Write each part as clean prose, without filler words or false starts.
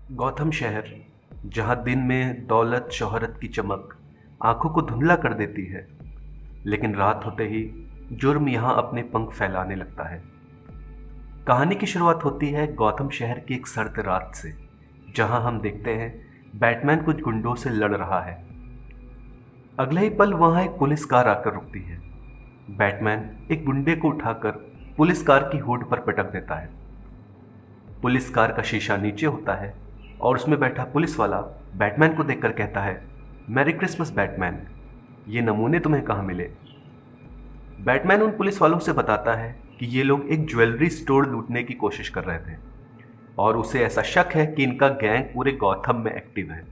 गौतम शहर, जहाँ दिन में दौलत शोहरत की चमक आंखों को धुंधला कर देती है, लेकिन रात होते ही जुर्म यहाँ अपने पंख फैलाने लगता है। कहानी की शुरुआत होती है गौतम शहर की एक सर्द रात से, जहाँ हम देखते हैं बैटमैन कुछ गुंडों से लड़ रहा है। अगले ही पल वहाँ एक पुलिस कार आकर रुकती है। बैटमैन एक गुंडे को उठाकर पुलिस कार की हुड पर पटक देता है। पुलिस कार का शीशा नीचे होता है और उसमें बैठा पुलिस वाला बैटमैन को देखकर कहता है, मैरी क्रिसमस बैटमैन, ये नमूने तुम्हें कहाँ मिले। बैटमैन उन पुलिस वालों से बताता है कि ये लोग एक ज्वेलरी स्टोर लूटने की कोशिश कर रहे थे और उसे ऐसा शक है कि इनका गैंग पूरे गॉथम में एक्टिव है,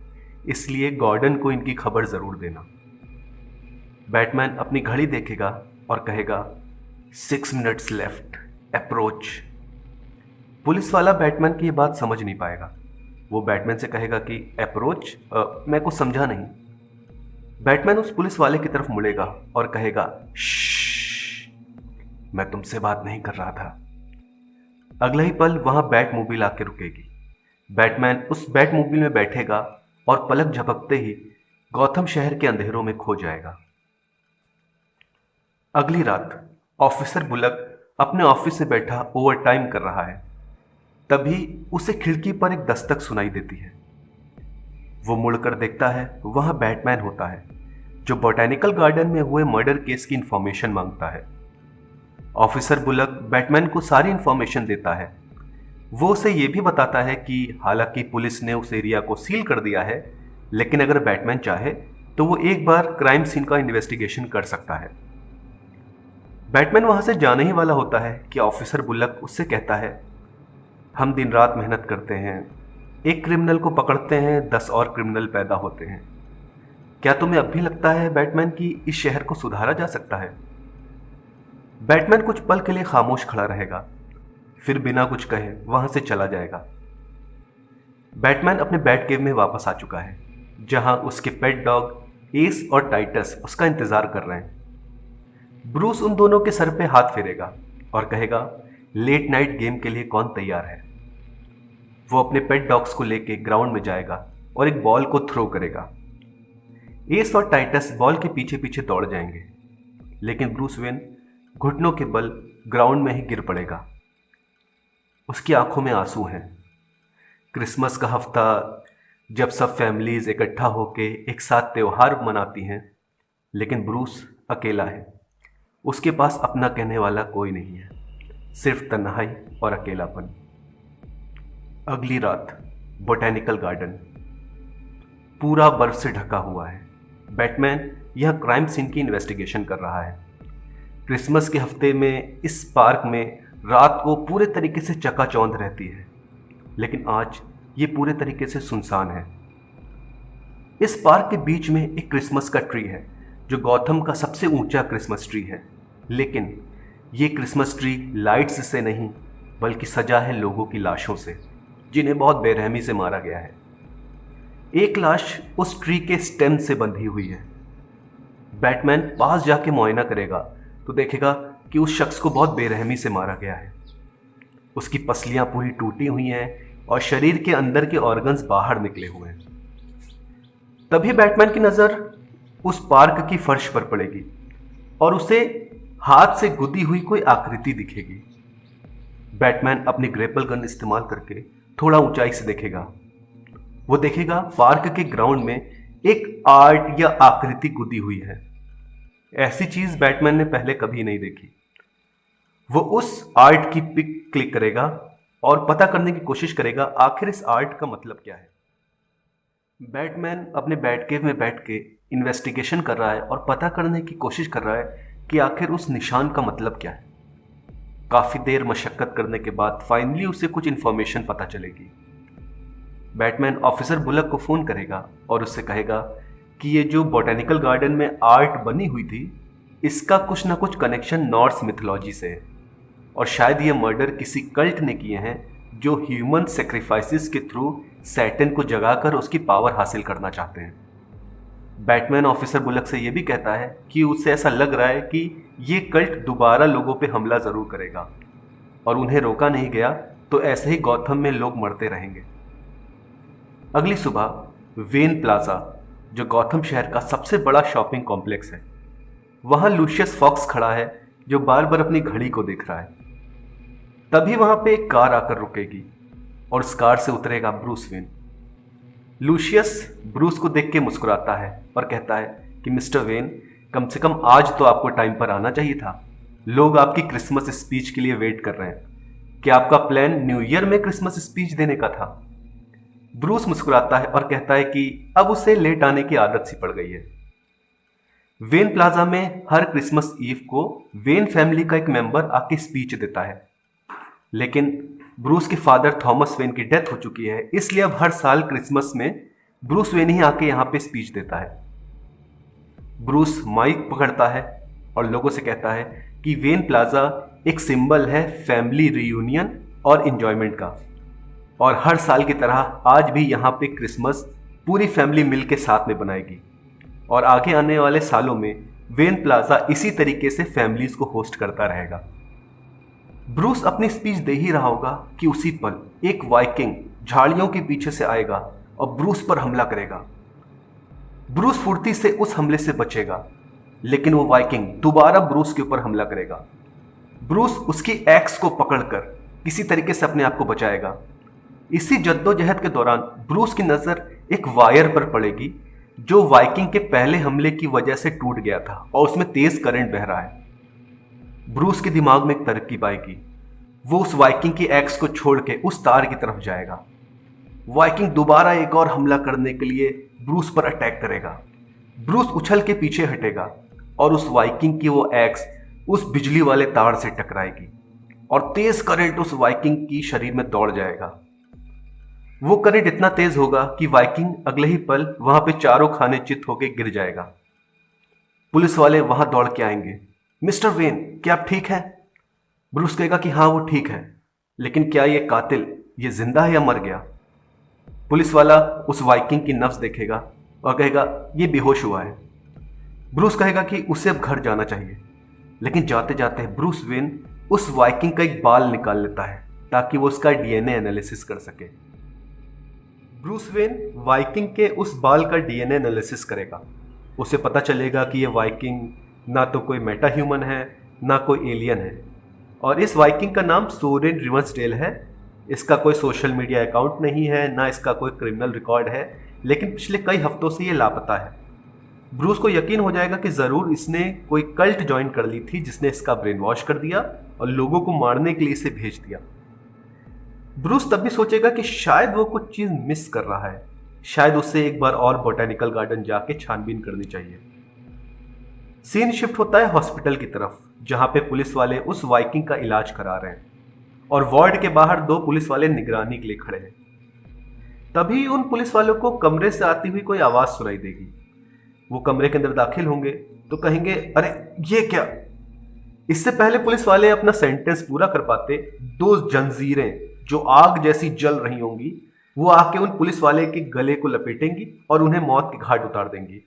इसलिए गॉर्डन को इनकी खबर ज़रूर देना। बैटमैन अपनी घड़ी देखेगा और कहेगा, 6 मिनट्स लेफ्ट, अप्रोच। पुलिस वाला बैटमैन की ये बात समझ नहीं पाएगा। वो बैटमैन से कहेगा कि अप्रोच, मैं कुछ समझा नहीं। बैटमैन उस पुलिस वाले की तरफ मुड़ेगा और कहेगा, श्श्श, मैं तुमसे बात नहीं कर रहा था। अगला ही पल वहां बैट मोबिल आके रुकेगी। बैटमैन उस बैट मोबिल में बैठेगा और पलक झपकते ही गौथम शहर के अंधेरों में खो जाएगा। अगली रात ऑफिसर बुलक अपने ऑफिस से बैठा ओवरटाइम कर रहा है। तभी उसे खिड़की पर एक दस्तक सुनाई देती है। वो मुड़कर देखता है, वहां बैटमैन होता है, जो बोटैनिकल गार्डन में हुए मर्डर केस की इंफॉर्मेशन मांगता है। ऑफिसर बुलक बैटमैन को सारी इंफॉर्मेशन देता है। वो उसे ये भी बताता है कि हालांकि पुलिस ने उस एरिया को सील कर दिया है, लेकिन अगर बैटमैन चाहे तो वो एक बार क्राइम सीन का इन्वेस्टिगेशन कर सकता है। बैटमैन वहां से जाने ही वाला होता है कि ऑफिसर बुलक उससे कहता है, हम दिन रात मेहनत करते हैं, एक क्रिमिनल को पकड़ते हैं, 10 और क्रिमिनल पैदा होते हैं। क्या तुम्हें अब भी लगता है बैटमैन कि इस शहर को सुधारा जा सकता है? बैटमैन कुछ पल के लिए खामोश खड़ा रहेगा, फिर बिना कुछ कहे वहां से चला जाएगा। बैटमैन अपने बैट केव में वापस आ चुका है, जहां उसके पेट डॉग एस और टाइटस उसका इंतजार कर रहे हैं। ब्रूस उन दोनों के सर पे हाथ फेरेगा और कहेगा, लेट नाइट गेम के लिए कौन तैयार है। वो अपने पेट डॉग्स को लेके ग्राउंड में जाएगा और एक बॉल को थ्रो करेगा। एस और टाइटस बॉल के पीछे पीछे दौड़ जाएंगे, लेकिन ब्रूस वेन घुटनों के बल ग्राउंड में ही गिर पड़ेगा। उसकी आंखों में आंसू हैं। क्रिसमस का हफ्ता, जब सब फैमिलीज इकट्ठा होके एक साथ त्योहार मनाती हैं, लेकिन ब्रूस अकेला है। उसके पास अपना कहने वाला कोई नहीं है, सिर्फ तन्हाई और अकेलापन। अगली रात बोटैनिकल गार्डन पूरा बर्फ से ढका हुआ है। बैटमैन यह क्राइम सीन की इन्वेस्टिगेशन कर रहा है। क्रिसमस के हफ्ते में इस पार्क में रात को पूरे तरीके से चकाचौंध रहती है, लेकिन आज ये पूरे तरीके से सुनसान है। इस पार्क के बीच में एक क्रिसमस का ट्री है, जो गौथम का सबसे ऊंचा क्रिसमस ट्री है, लेकिन ये क्रिसमस ट्री लाइट्स से नहीं बल्कि सजा है लोगों की लाशों से, जिन्हें बहुत बेरहमी से मारा गया है। एक लाश उस ट्री के स्टेम से बंधी हुई है। बैटमैन पास जाके मुआयना करेगा तो देखेगा कि उस शख्स को बहुत बेरहमी से मारा गया है। उसकी पसलियां पूरी टूटी हुई हैं और शरीर के अंदर के ऑर्गन्स बाहर निकले हुए हैं। तभी बैटमैन की नजर उस पार्क की फर्श पर पड़ेगी और उसे हाथ से गुदी हुई कोई आकृति दिखेगी। बैटमैन अपनी ग्रेपल गन इस्तेमाल करके थोड़ा ऊंचाई से देखेगा। वो देखेगा पार्क के ग्राउंड में एक आर्ट या आकृति गुदी हुई है। ऐसी चीज बैटमैन ने पहले कभी नहीं देखी। वो उस आर्ट की पिक क्लिक करेगा और पता करने की कोशिश करेगा आखिर इस आर्ट का मतलब क्या है। बैटमैन अपने बैटकेव में बैठ के इन्वेस्टिगेशन कर रहा है और पता करने की कोशिश कर रहा है कि आखिर उस निशान का मतलब क्या है। काफी देर मशक्कत करने के बाद फाइनली उसे कुछ इंफॉर्मेशन पता चलेगी। बैटमैन ऑफिसर बुलक को फोन करेगा और उससे कहेगा कि ये जो बोटैनिकल गार्डन में आर्ट बनी हुई थी, इसका कुछ ना कुछ कनेक्शन नॉर्स मिथोलॉजी से है और शायद ये मर्डर किसी कल्ट ने किए हैं जो ह्यूमन सेक्रीफाइसेस के थ्रू सैटन को जगाकर उसकी पावर हासिल करना चाहते हैं। बैटमैन ऑफिसर बुलक से यह भी कहता है कि उसे ऐसा लग रहा है कि ये कल्ट दोबारा लोगों पे हमला जरूर करेगा और उन्हें रोका नहीं गया तो ऐसे ही गौथम में लोग मरते रहेंगे। अगली सुबह वेन प्लाजा, जो गौथम शहर का सबसे बड़ा शॉपिंग कॉम्प्लेक्स है, वहां लूशियस फॉक्स खड़ा है जो बार बार अपनी घड़ी को देख रहा है। तभी वहां पे एक कार आकर रुकेगी और उस कार से उतरेगा ब्रूस वेन। लूशियस ब्रूस को देख के मुस्कुराता है और कहता है कि मिस्टर वेन, कम से कम आज तो आपको टाइम पर आना चाहिए था। लोग आपकी क्रिसमस स्पीच के लिए वेट कर रहे हैं। क्या आपका प्लान न्यू ईयर में क्रिसमस स्पीच देने का था? ब्रूस मुस्कुराता है और कहता है कि अब उसे लेट आने की आदत सी पड़ गई है। वेन प्लाजा में हर क्रिसमस ईव को वेन फैमिली का एक मेंबर आके स्पीच देता है, लेकिन ब्रूस के फादर थॉमस वेन की डेथ हो चुकी है, इसलिए अब हर साल क्रिसमस में ब्रूस वेन ही आके यहाँ पे स्पीच देता है। ब्रूस माइक पकड़ता है और लोगों से कहता है कि वेन प्लाजा एक सिंबल है फैमिली रियूनियन और इंजॉयमेंट का, और हर साल की तरह आज भी यहाँ पे क्रिसमस पूरी फैमिली मिल के साथ में बनाएगी, और आगे आने वाले सालों में वेन प्लाजा इसी तरीके से फैमिलीज को होस्ट करता रहेगा। ब्रूस अपनी स्पीच दे ही रहा होगा कि उसी पल एक वाइकिंग झाड़ियों के पीछे से आएगा और ब्रूस पर हमला करेगा। ब्रूस फुर्ती से उस हमले से बचेगा, लेकिन वो वाइकिंग दोबारा ब्रूस के ऊपर हमला करेगा। ब्रूस उसकी एक्स को पकड़कर किसी तरीके से अपने आप को बचाएगा। इसी जद्दोजहद के दौरान ब्रूस की नजर एक वायर पर पड़ेगी जो वाइकिंग के पहले हमले की वजह से टूट गया था और उसमें तेज करंट बह रहा है। ब्रूस के दिमाग में एक तरकीब आएगी। वो उस वाइकिंग की एक्स को छोड़ के उस तार की तरफ जाएगा। वाइकिंग दोबारा एक और हमला करने के लिए ब्रूस पर अटैक करेगा। ब्रूस उछल के पीछे हटेगा और उस वाइकिंग की वो एक्स उस बिजली वाले तार से टकराएगी और तेज करंट उस वाइकिंग की शरीर में दौड़ जाएगा। वो करंट इतना तेज होगा कि वाइकिंग अगले ही पल वहां पे चारों खाने चित होकर गिर जाएगा। पुलिस वाले वहां दौड़ के आएंगे। मिस्टर वेन, क्या आप ठीक हैं? ब्रूस कहेगा कि हाँ वो ठीक है, लेकिन क्या ये कातिल ये जिंदा है या मर गया? पुलिस वाला उस वाइकिंग की नब्ज देखेगा और कहेगा ये बेहोश हुआ है। ब्रूस कहेगा कि उसे अब घर जाना चाहिए, लेकिन जाते जाते ब्रूस वेन उस वाइकिंग का एक बाल निकाल लेता है ताकि वो उसका डीएनए एनालिसिस कर सके। ब्रूस वेन वाइकिंग के उस बाल का डीएनए एनालिसिस करेगा। उसे पता चलेगा कि ये वाइकिंग ना तो कोई मेटा ह्यूमन है ना कोई एलियन है, और इस वाइकिंग का नाम सोरेन रिवर्सडेल है। इसका कोई सोशल मीडिया अकाउंट नहीं है, ना इसका कोई क्रिमिनल रिकॉर्ड है, लेकिन पिछले कई हफ्तों से ये लापता है। ब्रूस को यकीन हो जाएगा कि ज़रूर इसने कोई कल्ट ज्वाइन कर ली थी जिसने इसका ब्रेन वॉश कर दिया और लोगों को मारने के लिए इसे भेज दिया। ब्रूस तब भी सोचेगा कि शायद वो कुछ चीज़ मिस कर रहा है, शायद उसे एक बार और बोटेनिकल गार्डन जाके छानबीन करनी चाहिए। सीन शिफ्ट होता है हॉस्पिटल की तरफ, जहां पे पुलिस वाले उस वाइकिंग का इलाज करा रहे हैं और वार्ड के बाहर 2 पुलिस वाले निगरानी के लिए खड़े हैं। तभी उन पुलिस वालों को कमरे से आती हुई कोई आवाज सुनाई देगी। वो कमरे के अंदर दाखिल होंगे तो कहेंगे अरे ये क्या। इससे पहले पुलिस वाले अपना सेंटेंस पूरा कर पाते, 2 जंजीरें जो आग जैसी जल रही होंगी वो आके उन पुलिस वाले के गले को लपेटेंगी और उन्हें मौत के घाट उतार देंगी।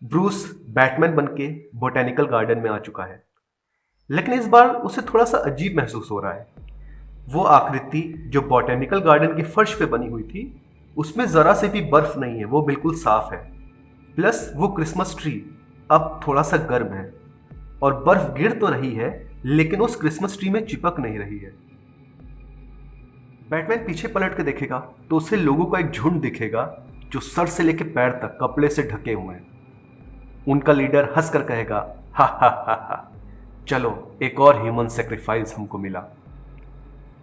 ब्रूस बैटमैन बनके बोटेनिकल गार्डन में आ चुका है, लेकिन इस बार उसे थोड़ा सा अजीब महसूस हो रहा है। वो आकृति जो बोटेनिकल गार्डन के फर्श पे बनी हुई थी उसमें जरा से भी बर्फ नहीं है, वो बिल्कुल साफ है। प्लस वो क्रिसमस ट्री अब थोड़ा सा गर्म है और बर्फ गिर तो रही है लेकिन उस क्रिसमस ट्री में चिपक नहीं रही है। बैटमैन पीछे पलट के देखेगा तो उसे लोगों का एक झुंड दिखेगा जो सर से लेकर पैर तक कपड़े से ढके हुए हैं। उनका लीडर हंसकर कहेगा हा हा हा हा, चलो एक और ह्यूमन सेक्रीफाइस हमको मिला।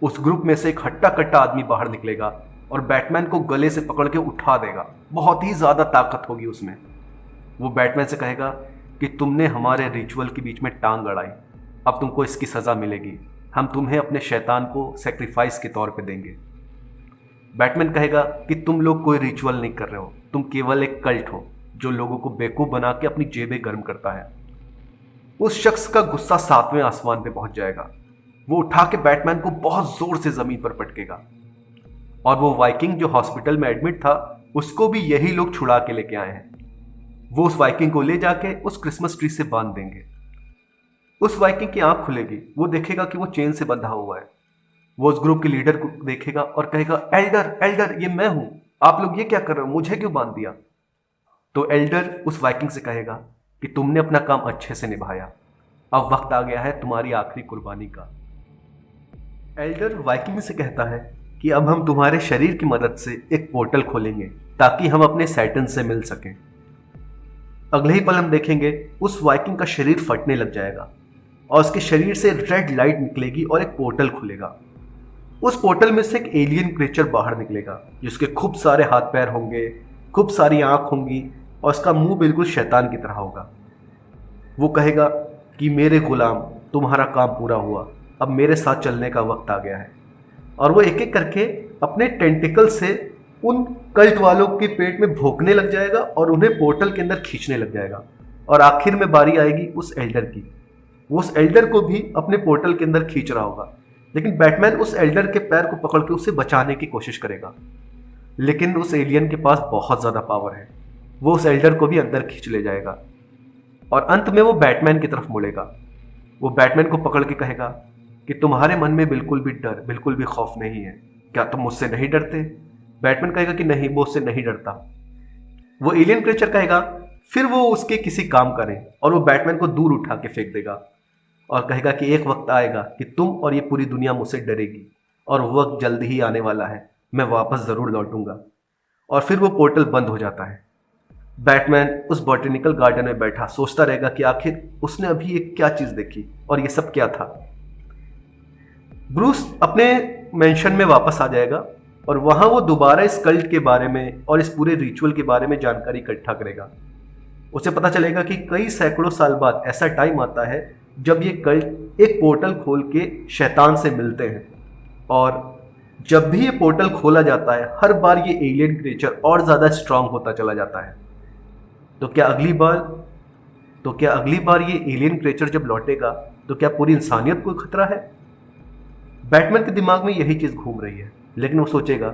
उस ग्रुप में से एक हट्टा कट्टा आदमी बाहर निकलेगा और बैटमैन को गले से पकड़ के उठा देगा। बहुत ही ज्यादा ताकत होगी उसमें। वो बैटमैन से कहेगा कि तुमने हमारे रिचुअल के बीच में टांग अड़ाई, अब तुमको इसकी सजा मिलेगी। हम तुम्हें अपने शैतान को सेक्रीफाइस के तौर पे देंगे। बैटमैन कहेगा कि तुम लोग कोई रिचुअल नहीं कर रहे हो, तुम केवल एक कल्ट हो जो लोगों को बेवकूफ बना के अपनी जेबें गर्म करता है। उस शख्स का गुस्सा 7वें आसमान पे पहुंच जाएगा। वो उठा के बैटमैन को बहुत जोर से जमीन पर पटकेगा और वो वाइकिंग जो हॉस्पिटल में एडमिट था उसको भी यही लोग छुड़ा के लेके आए हैं। वो उस वाइकिंग को ले जाके उस क्रिसमस ट्री से बांध देंगे। उस वाइकिंग की आंख खुलेगी, वो देखेगा कि वो चेन से बंधा हुआ है। वो उस ग्रुप के लीडर को देखेगा और कहेगा, एल्डर एल्डर ये मैं हूं, आप लोग ये क्या कर रहे हो, मुझे क्यों बांध दिया? तो एल्डर उस वाइकिंग से कहेगा कि तुमने अपना काम अच्छे से निभाया, अब वक्त आ गया है तुम्हारी आखिरी कुर्बानी का। एल्डर वाइकिंग से कहता है कि अब हम तुम्हारे शरीर की मदद से एक पोर्टल खोलेंगे ताकि हम अपने सैटर्न से मिल सकें। अगले ही पल हम देखेंगे उस वाइकिंग का शरीर फटने लग जाएगा और उसके शरीर से रेड लाइट निकलेगी और एक पोर्टल खुलेगा। उस पोर्टल में से एक एलियन क्रिएचर बाहर निकलेगा जिसके खूब सारे हाथ पैर होंगे, खूब सारी आंख होंगी और उसका मुंह बिल्कुल शैतान की तरह होगा। वो कहेगा कि मेरे गुलाम, तुम्हारा काम पूरा हुआ, अब मेरे साथ चलने का वक्त आ गया है। और वो एक एक करके अपने टेंटिकल से उन कल्ट वालों के पेट में भोंकने लग जाएगा और उन्हें पोर्टल के अंदर खींचने लग जाएगा। और आखिर में बारी आएगी उस एल्डर की। वो उस एल्डर को भी अपने पोर्टल के अंदर खींच रहा होगा, लेकिन बैटमैन उस एल्डर के पैर को पकड़ के उसे बचाने की कोशिश करेगा। लेकिन उस एलियन के पास बहुत ज़्यादा पावर है, वो उस एल्डर को भी अंदर खींच ले जाएगा और अंत में वो बैटमैन की तरफ मुड़ेगा। वो बैटमैन को पकड़ के कहेगा कि तुम्हारे मन में बिल्कुल भी डर, बिल्कुल भी खौफ नहीं है, क्या तुम मुझसे नहीं डरते? बैटमैन कहेगा कि नहीं, वो उससे नहीं डरता। वो एलियन क्रिएचर कहेगा फिर वो उसके किसी काम करें और वो बैटमैन को दूर उठा के फेंक देगा और कहेगा कि एक वक्त आएगा कि तुम और ये पूरी दुनिया मुझसे डरेगी और वो वक्त जल्दी ही आने वाला है, मैं वापस ज़रूर लौटूंगा। और फिर वो पोर्टल बंद हो जाता है। बैटमैन उस बॉटेनिकल गार्डन में बैठा सोचता रहेगा कि आखिर उसने अभी एक क्या चीज़ देखी और ये सब क्या था। ब्रूस अपने मेंशन में वापस आ जाएगा और वहाँ वो दोबारा इस कल्ट के बारे में और इस पूरे रिचुअल के बारे में जानकारी इकट्ठा करेगा। उसे पता चलेगा कि कई सैकड़ों साल बाद ऐसा टाइम आता है जब ये कल्ट एक पोर्टल खोल के शैतान से मिलते हैं और जब भी ये पोर्टल खोला जाता है हर बार ये एलियन क्रिएचर और ज़्यादा स्ट्रांग होता चला जाता है। तो क्या अगली बार ये एलियन क्रिएचर जब लौटेगा तो क्या पूरी इंसानियत को खतरा है? बैटमैन के दिमाग में यही चीज़ घूम रही है, लेकिन वो सोचेगा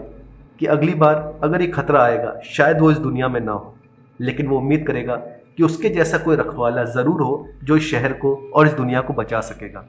कि अगली बार अगर ये खतरा आएगा शायद वो इस दुनिया में ना हो, लेकिन वो उम्मीद करेगा कि उसके जैसा कोई रखवाला ज़रूर हो जो इस शहर को और इस दुनिया को बचा सकेगा।